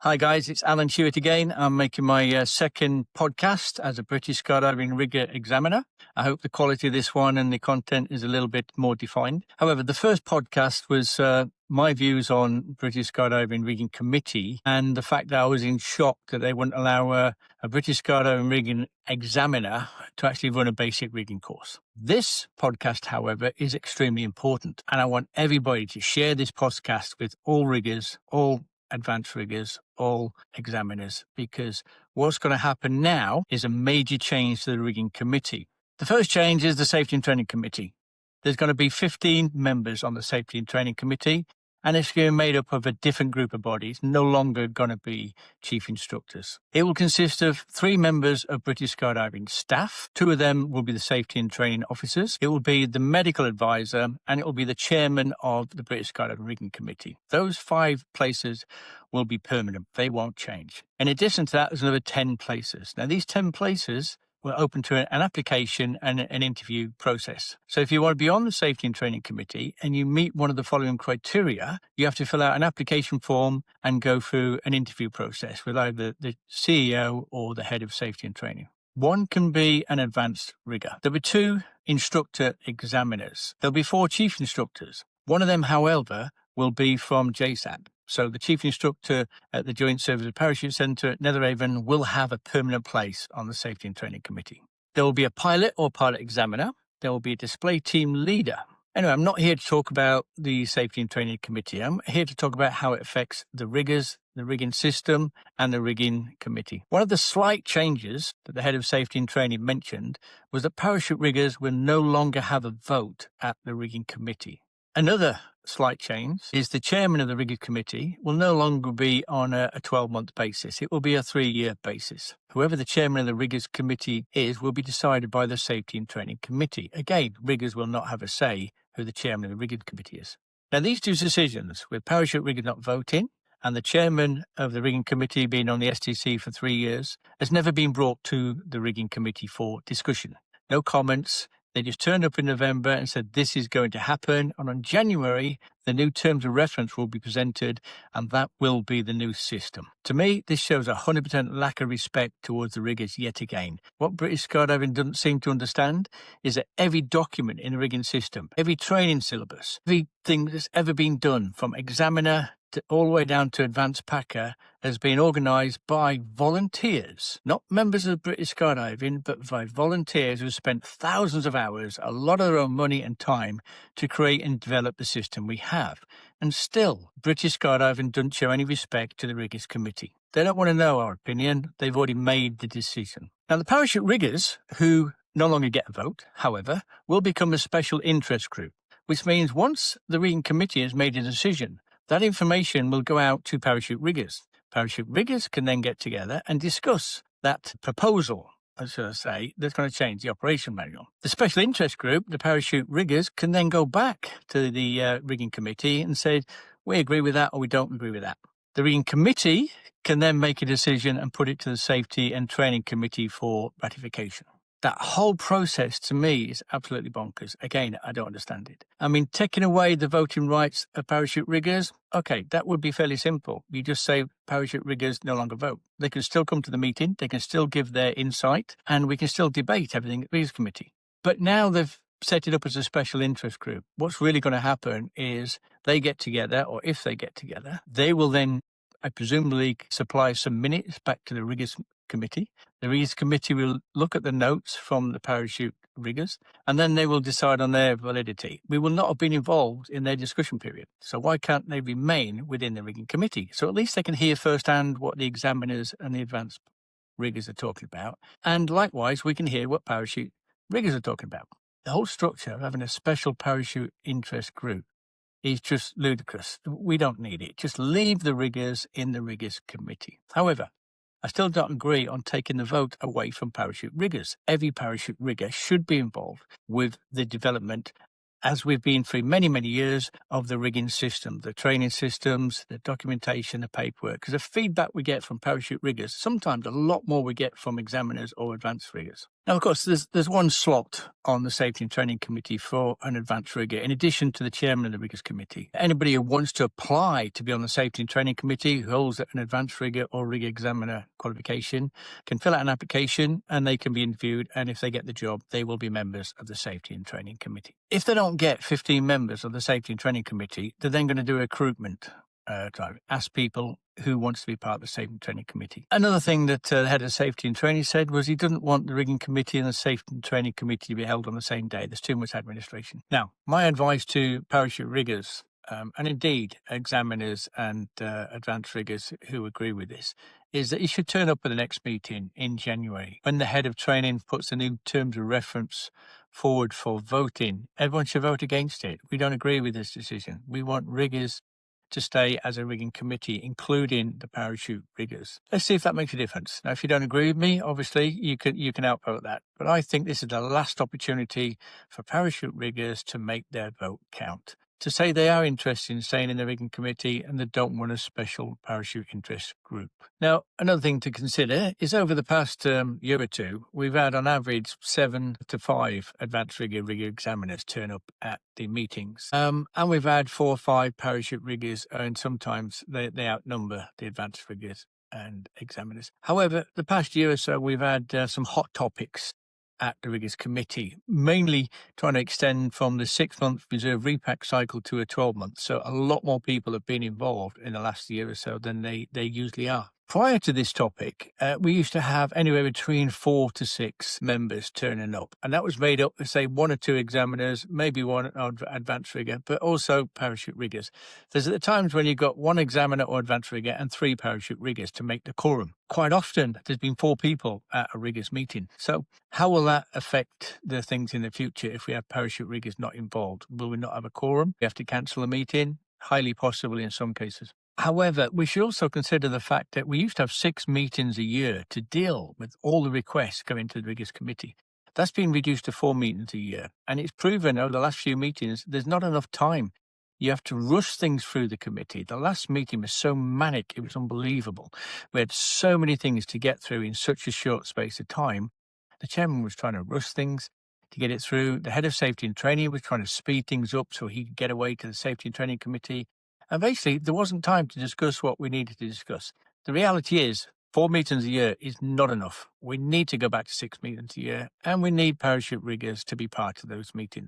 Hi guys, it's Alan Hewitt again. I'm making my second podcast as a British Skydiving Rigger Examiner. I hope the quality of this one and the content is a little bit more defined. However, the first podcast was my views on British Skydiving Rigging Committee and the fact that I was in shock that they wouldn't allow a British Skydiving Rigging Examiner to actually run a basic rigging course. This podcast, however, is extremely important, and I want everybody to share this podcast with all riggers, all advanced riggers, all examiners, because what's going to happen now is a major change to the rigging committee. The first change is the Safety and Training Committee. There's going to be 15 members on the Safety and Training Committee, and it's going to be made up of a different group of bodies, no longer going to be chief instructors. It will consist of 3 members of British Skydiving staff. 2 of them will be the safety and training officers. It will be the medical advisor, and it will be the chairman of the British Skydiving Rigging Committee. Those 5 places will be permanent. They won't change. In addition to that, there's another 10 places. Now, these 10 places we're open to an application and an interview process. So if you want to be on the Safety and Training Committee and you meet one of the following criteria, you have to fill out an application form and go through an interview process with either the CEO or the head of safety and training. One can be an advanced rigger. There'll be 2 instructor examiners. There'll be 4 chief instructors. One of them, however, will be from JSAT. So the chief instructor at the Joint Service Parachute Centre at Netheravon will have a permanent place on the Safety and Training Committee. There will be a pilot or pilot examiner. There will be a display team leader. Anyway, I'm not here to talk about the Safety and Training Committee. I'm here to talk about how it affects the riggers, the rigging system, and the rigging committee. One of the slight changes that the head of safety and training mentioned was that parachute riggers will no longer have a vote at the rigging committee. Another slight change is the chairman of the rigging committee will no longer be on a 12-month basis. It will be a 3-year basis. Whoever the chairman of the riggers committee is will be decided by the safety and training committee. Again, riggers will not have a say who the chairman of the rigging committee is. Now, these 2 decisions, with parachute riggers not voting and the chairman of the rigging committee being on the STC for 3 years, has never been brought to the rigging committee for discussion. No comments. They just turned up in November and said this is going to happen. And on January, the new terms of reference will be presented, and that will be the new system. To me, this shows a 100% lack of respect towards the riggers yet again. What British Skydiving doesn't seem to understand is that every document in the rigging system, every training syllabus, everything that's ever been done from examiner all the way down to advanced packer has been organised by volunteers, not members of British Skydiving, but by volunteers who spent thousands of hours, a lot of their own money and time to create and develop the system we have. And still, British Skydiving doesn't show any respect to the riggers committee. They don't want to know our opinion. They've already made the decision. Now, the parachute riggers, who no longer get a vote, however, will become a special interest group, which means once the rigging committee has made a decision, that information will go out to parachute riggers. Parachute riggers can then get together and discuss that proposal, as I say, that's going to change the operation manual. The special interest group, the parachute riggers, can then go back to the rigging committee and say, we agree with that or we don't agree with that. The rigging committee can then make a decision and put it to the safety and training committee for ratification. That whole process, to me, is absolutely bonkers. Again, I don't understand it. I mean, taking away the voting rights of parachute riggers, okay, that would be fairly simple. You just say parachute riggers no longer vote. They can still come to the meeting, they can still give their insight, and we can still debate everything at the riggers committee. But now they've set it up as a special interest group. What's really going to happen is they get together, or if they get together, they will then, I presumably, supply some minutes back to the riggers committee. The riggers committee will look at the notes from the parachute riggers, and then they will decide on their validity. We will not have been involved in their discussion period. So why can't they remain within the rigging committee? So at least they can hear firsthand what the examiners and the advanced riggers are talking about. And likewise, we can hear what parachute riggers are talking about. The whole structure of having a special parachute interest group is just ludicrous. We don't need it. Just leave the riggers in the riggers committee. However, I still don't agree on taking the vote away from parachute riggers. Every parachute rigger should be involved with the development, as we've been through many, many years, of the rigging system, the training systems, the documentation, the paperwork. Because the feedback we get from parachute riggers, sometimes a lot more we get from examiners or advanced riggers. Now, of course, there's one slot on the Safety and Training Committee for an advanced rigger, in addition to the chairman of the Riggers Committee. Anybody who wants to apply to be on the Safety and Training Committee who holds an advanced rigger or rig examiner qualification can fill out an application and they can be interviewed. And if they get the job, they will be members of the Safety and Training Committee. If they don't get 15 members of the Safety and Training Committee, they're then going to do a recruitment drive, ask people who wants to be part of the Safety and Training Committee. Another thing that the head of Safety and Training said was he doesn't want the Rigging Committee and the Safety and Training Committee to be held on the same day. There's too much administration. Now, my advice to parachute riggers, and indeed examiners and advanced riggers who agree with this, is that you should turn up at the next meeting in January. When the head of training puts the new terms of reference forward for voting, everyone should vote against it. We don't agree with this decision. We want riggers to stay as a rigging committee, including the parachute riggers. Let's see if that makes a difference. Now, if you don't agree with me, obviously you can outvote that. But I think this is the last opportunity for parachute riggers to make their vote count, to say they are interested in staying in the rigging committee and they don't want a special parachute interest group. Now, another thing to consider is over the past year or two, we've had on average 7 to 5 advanced rigger examiners turn up at the meetings. And we've had 4 or 5 parachute riggers, and sometimes they outnumber the advanced riggers and examiners. However, the past year or so, we've had some hot topics at the Riggers Committee, mainly trying to extend from the 6-month reserve repack cycle to a 12-month. So a lot more people have been involved in the last year or so than they usually are. Prior to this topic, we used to have anywhere between 4 to 6 members turning up, and that was made up of, say, 1 or 2 examiners, maybe 1 advanced rigger, but also parachute riggers. There's at the times when you've got 1 examiner or advanced rigger and 3 parachute riggers to make the quorum. Quite often, there's been 4 people at a riggers meeting. So how will that affect the things in the future if we have parachute riggers not involved? Will we not have a quorum? We have to cancel a meeting? Highly possible in some cases. However, we should also consider the fact that we used to have 6 meetings a year to deal with all the requests going to the Riggers Committee. That's been reduced to 4 meetings a year. And it's proven over the last few meetings, there's not enough time. You have to rush things through the committee. The last meeting was so manic, it was unbelievable. We had so many things to get through in such a short space of time. The chairman was trying to rush things to get it through. The head of Safety and Training was trying to speed things up so he could get away to the Safety and Training Committee. And basically, there wasn't time to discuss what we needed to discuss. The reality is, 4 meetings a year is not enough. We need to go back to 6 meetings a year, and we need parachute riggers to be part of those meetings.